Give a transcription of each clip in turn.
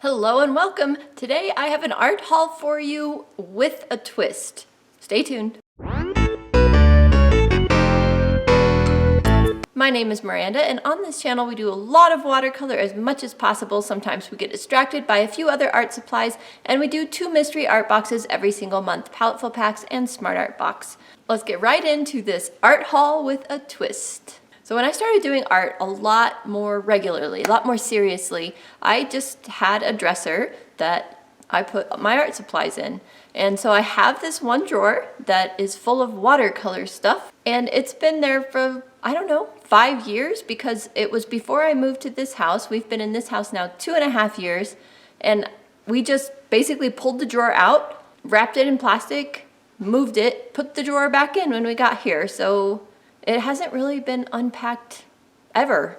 Hello and welcome. Today I have an art haul for you with a twist. Stay tuned. My name is Miranda, and on this channel we do a lot of watercolor as much as possible. Sometimes we get distracted by a few other art supplies, and we do 2 mystery art boxes every single month, Paletteful Packs and Smart Art Box. Let's get right into this art haul with a twist. So when I started doing art a lot more regularly, a lot more seriously, I just had a dresser that I put my art supplies in. And so I have this one drawer that is full of watercolor stuff, and it's been there for, I don't know, 5 years, because it was before I moved to this house. We've been in this house now 2.5 years, and we just basically pulled the drawer out, wrapped it in plastic, moved it, put the drawer back in when we got here. So it hasn't really been unpacked ever.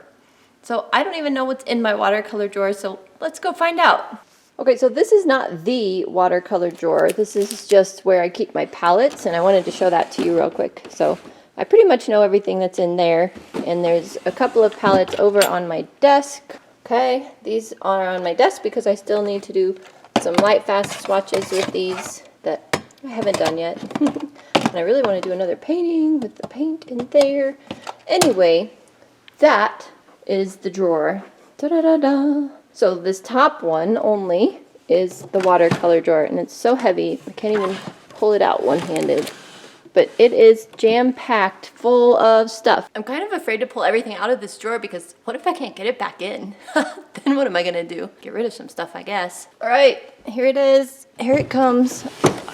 So I don't even know what's in my watercolor drawer, so let's go find out. Okay, so this is not the watercolor drawer. This is just where I keep my palettes, and I wanted to show that to you real quick. So I pretty much know everything that's in there, and there's a couple of palettes over on my desk. Okay, these are on my desk because I still need to do some light fast swatches with these that I haven't done yet. And I really want to do another painting with the paint in there. Anyway, that is the drawer. Da-da-da-da. So this top one only is the watercolor drawer, and it's so heavy I can't even pull it out one-handed. But it is jam-packed full of stuff. I'm kind of afraid to pull everything out of this drawer because what if I can't get it back in? Then what am I gonna do? Get rid of some stuff, I guess. All right, here it is. Here it comes.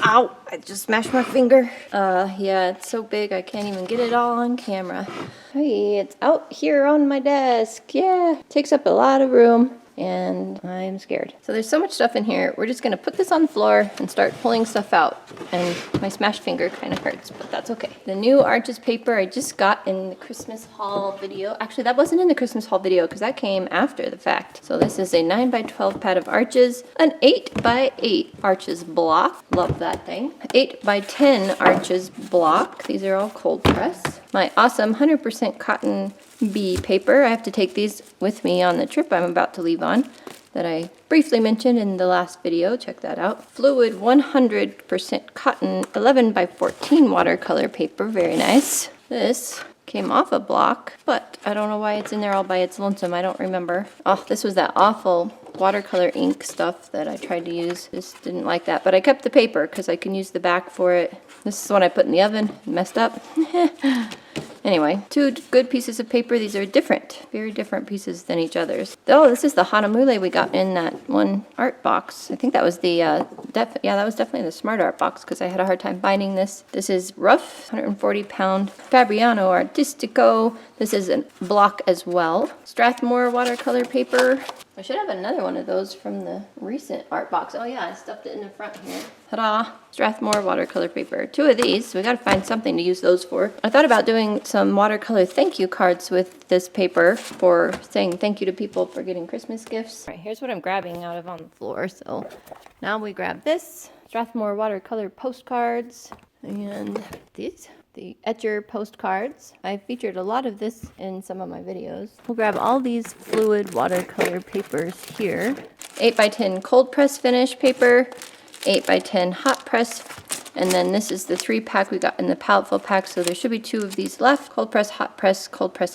Ow, I just smashed my finger. Yeah, it's so big I can't even get it all on camera. Hey, it's out here on my desk. Yeah, takes up a lot of room, and I'm scared. So there's so much stuff in here. We're just gonna put this on the floor and start pulling stuff out. And my smashed finger kind of hurts, but that's okay. The new Arches paper I just got in the Christmas haul video. Actually, that wasn't in the Christmas haul video because that came after the fact. So this is a 9x12 pad of Arches, an 8x8 Arches block. Love that thing. 8x10 Arches block. These are all cold press. My awesome 100% cotton bee paper. I have to take these with me on the trip I'm about to leave on that I briefly mentioned in the last video. Check that out. Fluid 100% cotton 11x14 watercolor paper. Very nice. This came off a block, but I don't know why it's in there all by its lonesome. I don't remember. Oh, this was that awful watercolor ink stuff that I tried to use. Just didn't like that, but I kept the paper because I can use the back for it. This is the one I put in the oven. Messed up. Anyway, 2 good pieces of paper. These are different, very different pieces than each other's. Oh, this is the Hahnemuhle we got in that one art box. I think that was the, yeah, that was definitely the Smart Art Box because I had a hard time finding this. This is rough, 140-pound Fabriano Artistico. This is a block as well. Strathmore watercolor paper. I should have another one of those from the recent art box. Oh yeah, I stuffed it in the front here. Ta-da! Strathmore watercolor paper. 2 of these, so we gotta find something to use those for. I thought about doing some watercolor thank you cards with this paper for saying thank you to people for getting Christmas gifts. All right, here's what I'm grabbing out of on the floor. So now we grab this, Strathmore watercolor postcards, and these. The Etchr Postcards. I featured a lot of this in some of my videos. We'll grab all these fluid watercolor papers here. 8x10 cold press finish paper, 8x10 hot press, and then this is the 3-pack we got in the Paletteful Pack, so there should be 2 of these left. Cold press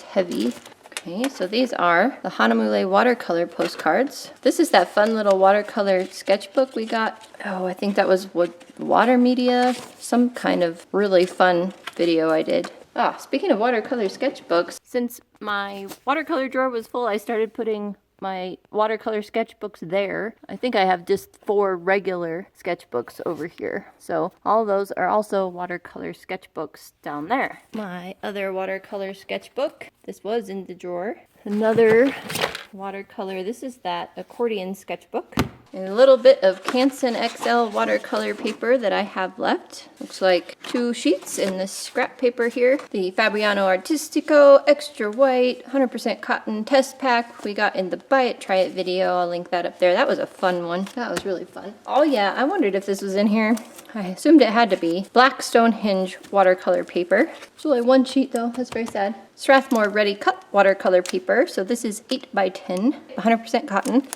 heavy. Okay, so these are the Hahnemuhle watercolor postcards. This is that fun little watercolor sketchbook we got. Oh, I think that was what, water media, some kind of really fun video I did. Ah, speaking of watercolor sketchbooks, since my watercolor drawer was full, I started putting my watercolor sketchbooks there. I think I have just 4 regular sketchbooks over here. So all those are also watercolor sketchbooks down there. My other watercolor sketchbook, this was in the drawer. Another watercolor, this is that Accordian Sketchbook. And a little bit of Canson XL watercolor paper that I have left. Looks like 2 sheets in this scrap paper here. The Fabriano Artistico Extra White 100% Cotton Test Pack we got in the Buy It, Try It video. I'll link that up there. That was a fun one. That was really fun. Oh yeah, I wondered if this was in here. I assumed it had to be. Black Stonehenge watercolor paper. It's only 1 sheet though, that's very sad. Strathmore Ready Cut watercolor paper. So this is 8x10, 100% cotton.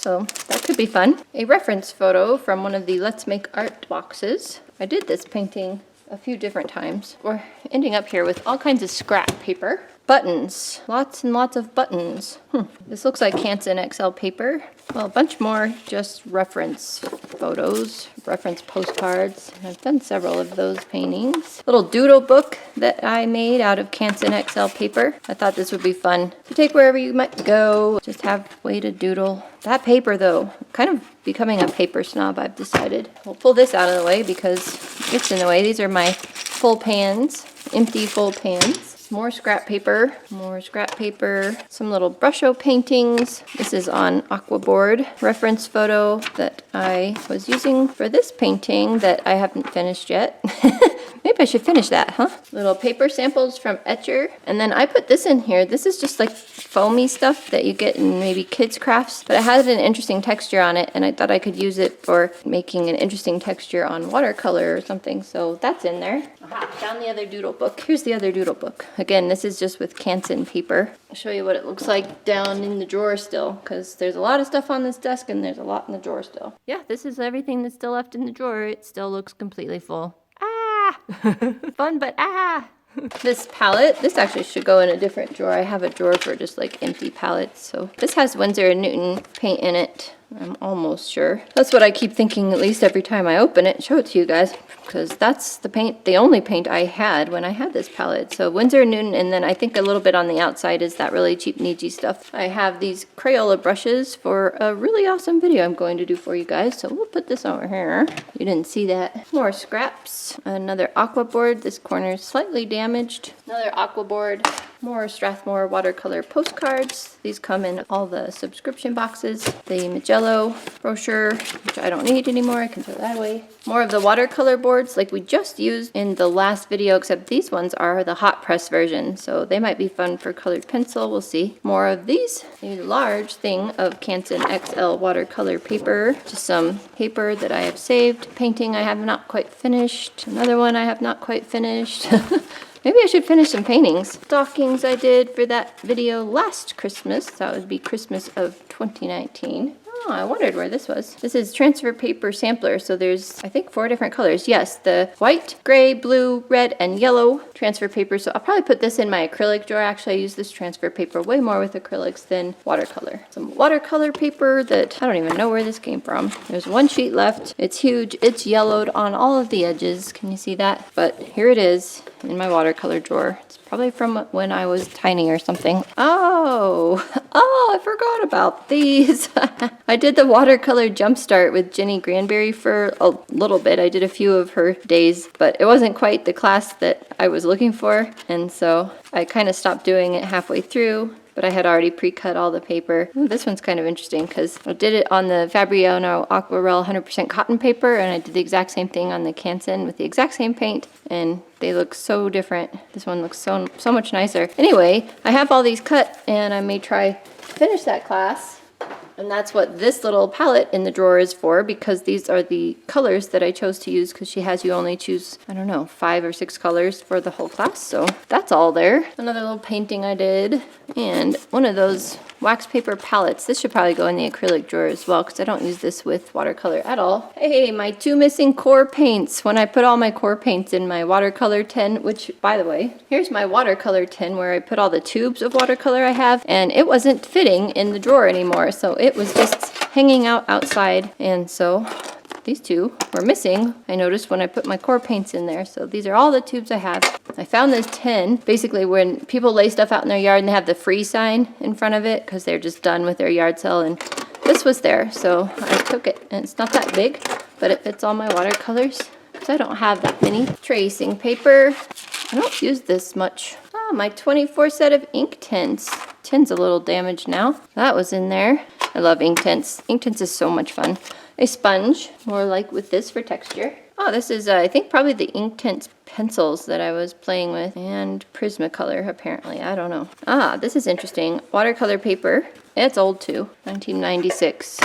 so that could be fun. A reference photo from one of the Let's Make Art boxes. I did this painting a few different times. We're ending up here with all kinds of scrap paper. Buttons, lots and lots of buttons. This looks like Canson XL paper. Well, a bunch more just reference photos, reference postcards. I've done several of those paintings. Little doodle book that I made out of Canson XL paper. I thought this would be fun to take wherever you might go. Just have a way to doodle. That paper though, kind of becoming a paper snob, I've decided. We'll pull this out of the way because it gets in the way. These are my full pans, empty full pans. More scrap paper, some little brusho paintings. This is on aqua board. Reference photo that I was using for this painting that I haven't finished yet. Maybe I should finish that, huh? Little paper samples from Etchr. And then I put this in here. This is just like foamy stuff that you get in maybe kids' crafts, but it has an interesting texture on it, and I thought I could use it for making an interesting texture on watercolor or something, so that's in there. Aha, found the other doodle book. Here's the other doodle book. Again, this is just with Canson paper. I'll show you what it looks like down in the drawer still, because there's a lot of stuff on this desk and there's a lot in the drawer still. Yeah, this is everything that's still left in the drawer. It still looks completely full. Ah! Fun, but ah! This palette, this actually should go in a different drawer. I have a drawer for just like empty palettes. So this has Winsor & Newton paint in it. I'm almost sure. That's what I keep thinking at least every time I open it. Show it to you guys, because that's the paint, the only paint I had when I had this palette. So Winsor & Newton, and then I think a little bit on the outside is that really cheap Niji stuff. I have these Crayola brushes for a really awesome video I'm going to do for you guys. So we'll put this over here. You didn't see that. More scraps. Another aqua board. This corner is slightly damaged. Another aqua board. More Strathmore watercolor postcards. These come in all the subscription boxes. The Magello brochure, which I don't need anymore. I can throw that away. More of the watercolor boards like we just used in the last video, except these ones are the hot press version, so they might be fun for colored pencil. We'll see. More of these. A large thing of Canson XL watercolor paper. Just some paper that I have saved. Painting I have not quite finished. Another one I have not quite finished. Maybe I should finish some paintings. Stockings I did for that video last Christmas. That would be Christmas of 2019. Oh, I wondered where this was. This is transfer paper sampler. So there's, I think, 4 different colors. Yes, the white, gray, blue, red, and yellow transfer paper. So I'll probably put this in my acrylic drawer. Actually, I use this transfer paper way more with acrylics than watercolor. Some watercolor paper that I don't even know where this came from. There's 1 sheet left. It's huge. It's yellowed on all of the edges. Can you see that? But here it is in my watercolor drawer. It's probably from when I was tiny or something. Oh, I forgot about these. I did the watercolor jumpstart with Jenny Granberry for a little bit. I did a few of her days, but it wasn't quite the class that I was looking for, and so I kind of stopped doing it halfway through. But I had already pre-cut all the paper. Ooh, this one's kind of interesting because I did it on the Fabriano Aquarelle 100% cotton paper, and I did the exact same thing on the Canson with the exact same paint, and they look so different. This one looks so much nicer. Anyway, I have all these cut, and I may try to finish that class. And that's what this little palette in the drawer is for, because these are the colors that I chose to use, because she has you only choose, I don't know, 5 or 6 colors for the whole class. So that's all there. Another little painting I did, and one of those wax paper palettes. This should probably go in the acrylic drawer as well, because I don't use this with watercolor at all. Hey, my 2 missing core paints. When I put all my core paints in my watercolor tin, which, by the way, here's my watercolor tin where I put all the tubes of watercolor I have, and it wasn't fitting in the drawer anymore, so it was just hanging out outside, and so these 2 were missing. I noticed when I put my core paints in there. So these are all the tubes I have. I found this tin basically when people lay stuff out in their yard and they have the free sign in front of it because they're just done with their yard sale, and this was there, so I took it, and it's not that big, but it fits all my watercolors. So I don't have that many. Tracing paper. I don't use this much. Ah, my 24 set of ink tints. Tin's a little damaged now. That was in there. I love ink tints. Ink tints is so much fun. A sponge, more like with this for texture. Oh, this is, I think, probably the ink tints pencils that I was playing with. And Prismacolor, apparently. I don't know. Ah, this is interesting. Watercolor paper. It's old, too. 1996.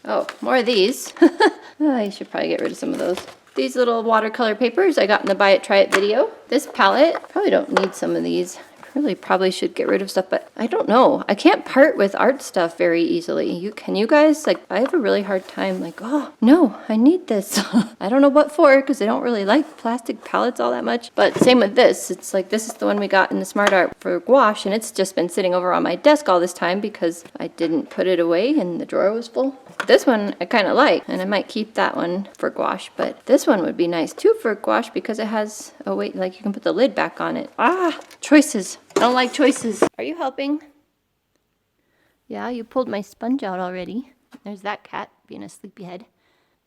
Oh, more of these. I should probably get rid of some of those. These little watercolor papers I got in the Buy It, Try It video. This palette, probably don't need some of these. really probably should get rid of stuff, but I don't know. I can't part with art stuff very easily. Can you guys? Like, I have a really hard time, like, oh, no, I need this. I don't know what for, because I don't really like plastic palettes all that much. But same with this. It's like, this is the one we got in the Smart Art for gouache, and it's just been sitting over on my desk all this time because I didn't put it away and the drawer was full. This one I kind of like, and I might keep that one for gouache, but this one would be nice too for gouache because it has, oh wait, like you can put the lid back on it. Ah, choices. I don't like choices. Are you helping? Yeah, you pulled my sponge out already. There's that cat being a sleepyhead.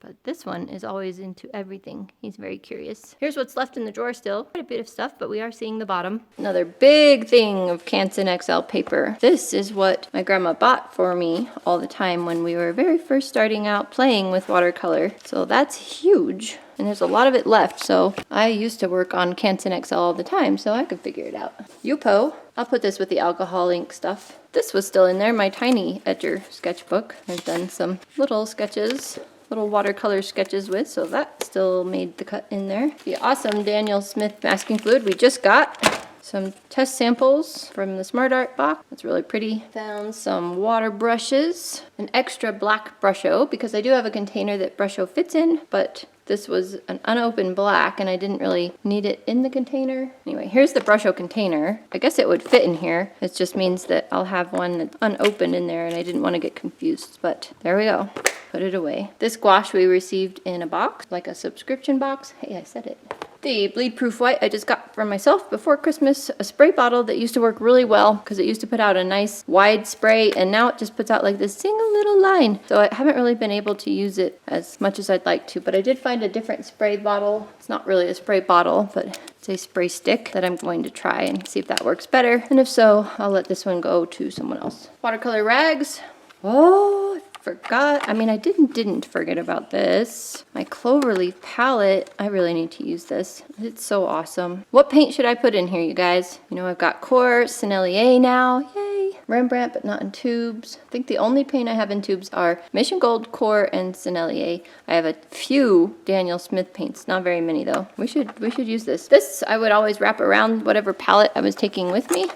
But this one is always into everything. He's very curious. Here's what's left in the drawer still. Quite a bit of stuff, but we are seeing the bottom. Another big thing of Canson XL paper. This is what my grandma bought for me all the time when we were very first starting out playing with watercolor. So that's huge. And there's a lot of it left. So I used to work on Canson XL all the time, so I could figure it out. Yupo. I'll put this with the alcohol ink stuff. This was still in there, my tiny Etchr sketchbook. I've done some little sketches. Little watercolor sketches with, so that still made the cut in there. The awesome Daniel Smith masking fluid we just got. Some test samples from the Smart Art box. That's really pretty. Found some water brushes, an extra black Brusho, because I do have a container that Brusho fits in, but this was an unopened black and I didn't really need it in the container. Anyway, here's the Brusho container. I guess it would fit in here. It just means that I'll have one that's unopened in there and I didn't want to get confused, but there we go. Put it away. This gouache we received in a box, like a subscription box. Hey, I said it. The bleed proof white I just got for myself before Christmas, a spray bottle that used to work really well because it used to put out a nice wide spray, and now it just puts out like this single little line. So I haven't really been able to use it as much as I'd like to, but I did find a different spray bottle. It's not really a spray bottle, but it's a spray stick that I'm going to try and see if that works better. And if so, I'll let this one go to someone else. Watercolor rags. Oh, I forgot. I mean, I didn't forget about this. My Cloverleaf palette. I really need to use this. It's so awesome. What paint should I put in here, you guys? You know, I've got Core, Sennelier now. Yay. Rembrandt, but not in tubes. I think the only paint I have in tubes are Mission Gold, Core, and Sennelier. I have a few Daniel Smith paints. Not very many, though. We should use this. This I would always wrap around whatever palette I was taking with me.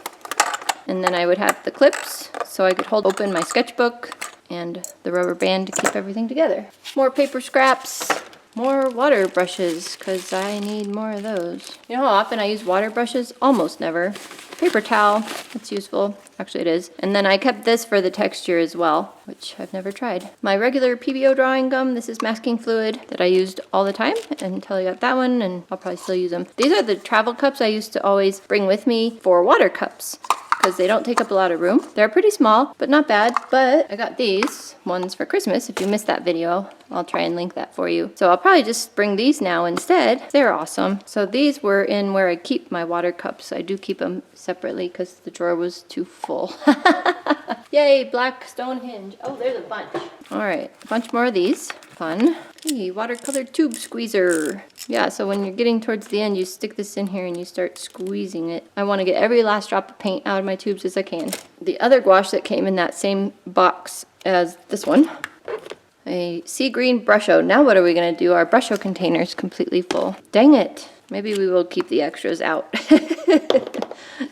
And then I would have the clips so I could hold open my sketchbook and the rubber band to keep everything together. More paper scraps, more water brushes, because I need more of those. You know how often I use water brushes? Almost never. Paper towel, that's useful. Actually it is. And then I kept this for the texture as well, which I've never tried. My regular PBO drawing gum, this is masking fluid that I used all the time until I got that one, and I'll probably still use them. These are the travel cups I used to always bring with me for water cups, because they don't take up a lot of room. They're pretty small, but not bad. But I got these ones for Christmas. If you missed that video, I'll try and link that for you. So I'll probably just bring these now instead. They're awesome. So these were in where I keep my water cups. I do keep them separately because the drawer was too full. Yay, black Stonehenge. Oh, there's a bunch. All right, a bunch more of these. Fun. Hey, watercolor tube squeezer. Yeah, so when you're getting towards the end, you stick this in here and you start squeezing it. I want to get every last drop of paint out of my tubes as I can. The other gouache that came in that same box as this one, a sea green Brusho. Now what are we going to do? Our Brusho container is completely full. Dang it. Maybe we will keep the extras out.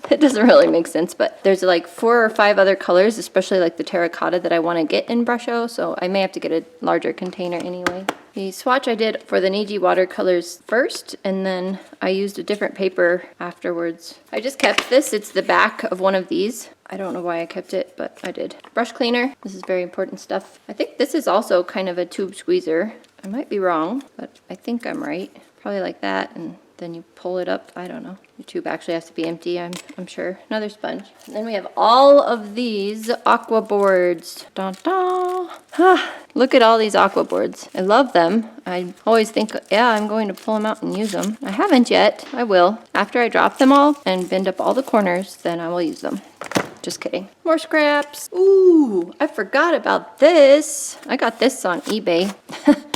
It doesn't really make sense, but there's like 4 or 5 other colors, especially like the terracotta, that I want to get in Brusho, so I may have to get a larger container anyway. The swatch I did for the Niji watercolors first, and then I used a different paper afterwards. I just kept this. It's the back of one of these. I don't know why I kept it, but I did. Brush cleaner. This is very important stuff. I think this is also kind of a tube squeezer. I might be wrong, but I think I'm right. Probably like that, and then you pull it up. I don't know. Your tube actually has to be empty, I'm sure. Another sponge. And then we have all of these aqua boards. Dun, dun. Look at all these aqua boards. I love them. I always think, yeah, I'm going to pull them out and use them. I haven't yet. I will. After I drop them all and bend up all the corners, then I will use them. Just kidding. More scraps. Ooh, I forgot about this. I got this on eBay.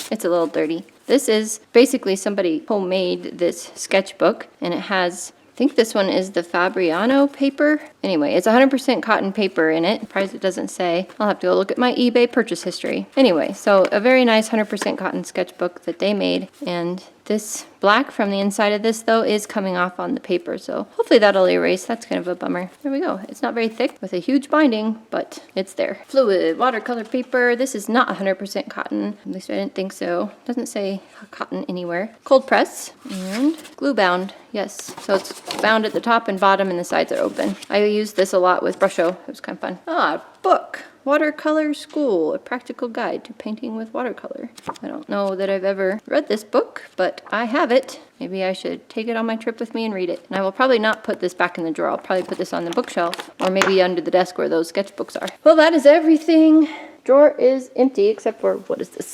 It's a little dirty. This is basically somebody homemade this sketchbook, and it has, I think this one is the Fabriano paper. Anyway, it's 100% cotton paper in it. Price it doesn't say. I'll have to go look at my eBay purchase history. Anyway, so a very nice 100% cotton sketchbook that they made, and This black from the inside of this though is coming off on the paper, so hopefully that'll erase. That's kind of a bummer. There we go. It's not very thick with a huge binding, but it's there. Fluid watercolor paper. This is not 100% cotton. At least I didn't think so. Doesn't say cotton anywhere. Cold press and glue bound. Yes, so it's bound at the top and bottom and the sides are open. I used this a lot with Brusho. It was kind of fun. Ah, book. Watercolor School, a practical guide to painting with watercolor. I don't know that I've ever read this book, but I have it. Maybe I should take it on my trip with me and read it. And I will probably not put this back in the drawer. I'll probably put this on the bookshelf or maybe under the desk where those sketchbooks are. Well, that is everything. Drawer is empty except for, what is this?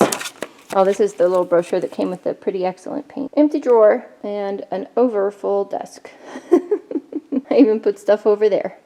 Oh, this is the little brochure that came with the pretty excellent paint. Empty drawer and an overfull desk. I even put stuff over there.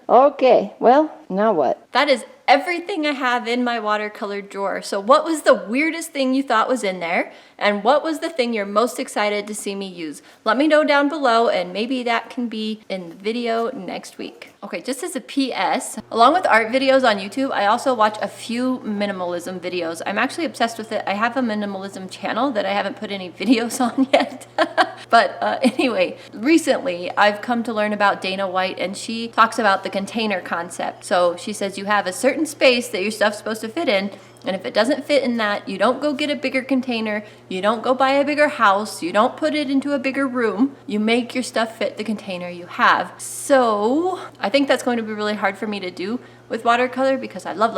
Okay, well, now what? That is everything I have in my watercolor drawer. So what was the weirdest thing you thought was in there? And what was the thing you're most excited to see me use? Let me know down below and maybe that can be in the video next week. Okay, just as a PS, along with art videos on YouTube, I also watch a few minimalism videos. I'm actually obsessed with it. I have a minimalism channel that I haven't put any videos on yet. But anyway, recently I've come to learn about Dana White and she talks about the container concept. So she says you have a certain space that your stuff's supposed to fit in, and if it doesn't fit in that, you don't go get a bigger container, you don't go buy a bigger house, you don't put it into a bigger room, you make your stuff fit the container you have. So I think that's going to be really hard for me to do with watercolor because I love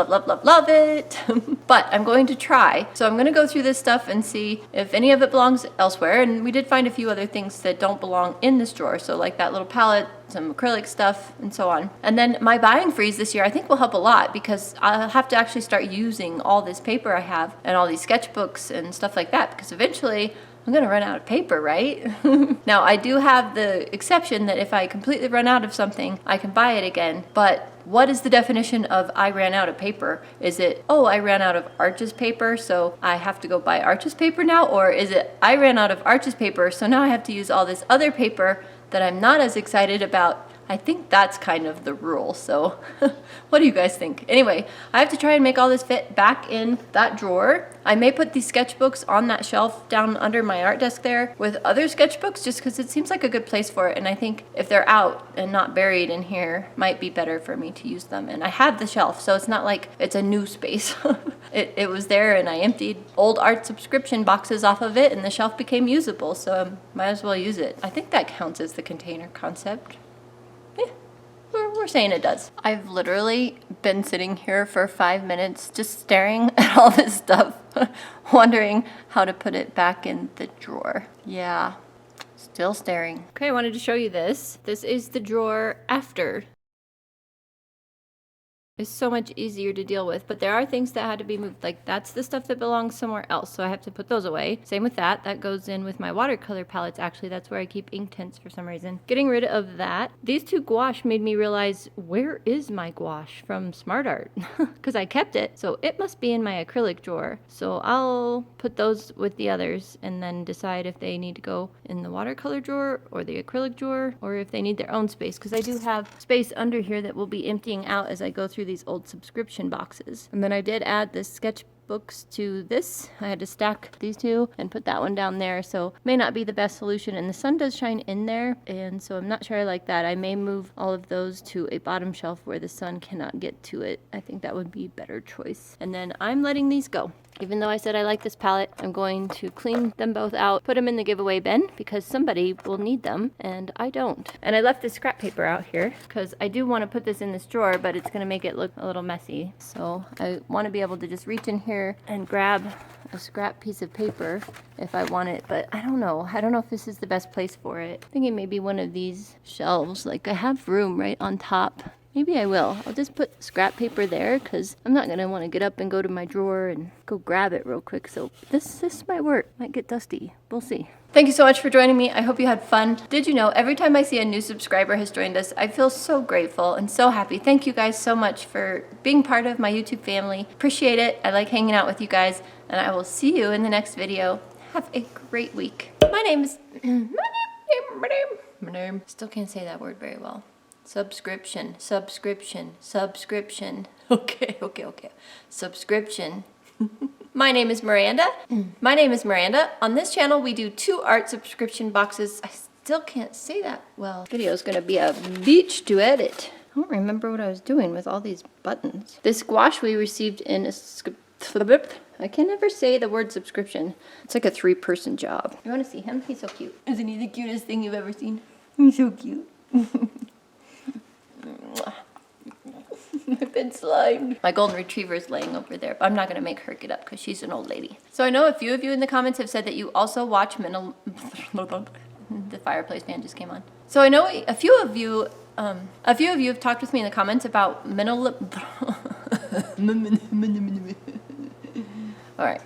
it. But I'm going to try. So I'm going to go through this stuff and see if any of it belongs elsewhere. And we did find a few other things that don't belong in this drawer. So like that little palette, some acrylic stuff, and so on. And then my buying freeze this year I think will help a lot because I'll have to actually start using all this paper I have and all these sketchbooks and stuff like that because eventually I'm gonna run out of paper, right? Now I do have the exception that if I completely run out of something, I can buy it again. But what is the definition of I ran out of paper? Is it, oh, I ran out of Arches paper, so I have to go buy Arches paper now? Or is it, I ran out of Arches paper, so now I have to use all this other paper that I'm not as excited about? I think that's kind of the rule, so what do you guys think? Anyway, I have to try and make all this fit back in that drawer. I may put these sketchbooks on that shelf down under my art desk there with other sketchbooks just because it seems like a good place for it, and I think if they're out and not buried in here, might be better for me to use them. And I have the shelf, so it's not like it's a new space. It was there and I emptied old art subscription boxes off of it and the shelf became usable, so I might as well use it. I think that counts as the container concept. We're saying it does. I've literally been sitting here for 5 minutes just staring at all this stuff, wondering how to put it back in the drawer. Yeah, still staring. Okay, I wanted to show you this. This is the drawer after. Is so much easier to deal with, but there are things that had to be moved. Like that's the stuff that belongs somewhere else, so I have to put those away. Same with that. That goes in with my watercolor palettes. Actually, that's where I keep ink tints for some reason. Getting rid of that. These two gouache made me realize, where is my gouache from Smart Art? Because I kept it, so it must be in my acrylic drawer. So I'll put those with the others and then decide if they need to go in the watercolor drawer or the acrylic drawer, or if they need their own space, because I do have space under here that will be emptying out as I go through these old subscription boxes. And then I did add the sketchbooks to this. I had to stack these two and put that one down there, so may not be the best solution, and the sun does shine in there, and so I'm not sure I like that. I may move all of those to a bottom shelf where the sun cannot get to it. I think that would be a better choice. And then I'm letting these go. Even though I said I like this palette, I'm going to clean them both out, put them in the giveaway bin because somebody will need them and I don't. And I left this scrap paper out here because I do want to put this in this drawer, but it's going to make it look a little messy. So I want to be able to just reach in here and grab a scrap piece of paper if I want it, but I don't know. I don't know if this is the best place for it. I'm thinking maybe one of these shelves. Like I have room right on top. Maybe I will. I'll just put scrap paper there because I'm not going to want to get up and go to my drawer and go grab it real quick. So this might work. Might get dusty. We'll see. Thank you so much for joining me. I hope you had fun. Did you know every time I see a new subscriber has joined us, I feel so grateful and so happy. Thank you guys so much for being part of my YouTube family. Appreciate it. I like hanging out with you guys, and I will see you in the next video. Have a great week. My name. Still can't say that word very well. Subscription. Okay. Subscription. My name is Miranda. My name is Miranda. On this channel, we do 2 art subscription boxes. I still can't say that well. This video is gonna be a beach to edit. I don't remember what I was doing with all these buttons. This gouache we received in a I can never say the word subscription. It's like a 3-person job. You wanna see him? He's so cute. Isn't he the cutest thing you've ever seen? He's so cute. I've been slimed. My golden retriever is laying over there, but I'm not gonna make her get up because she's an old lady. So I know a few of you in the comments have said that you also watch the fireplace fan just came on. So I know a few of you have talked with me in the comments about All right.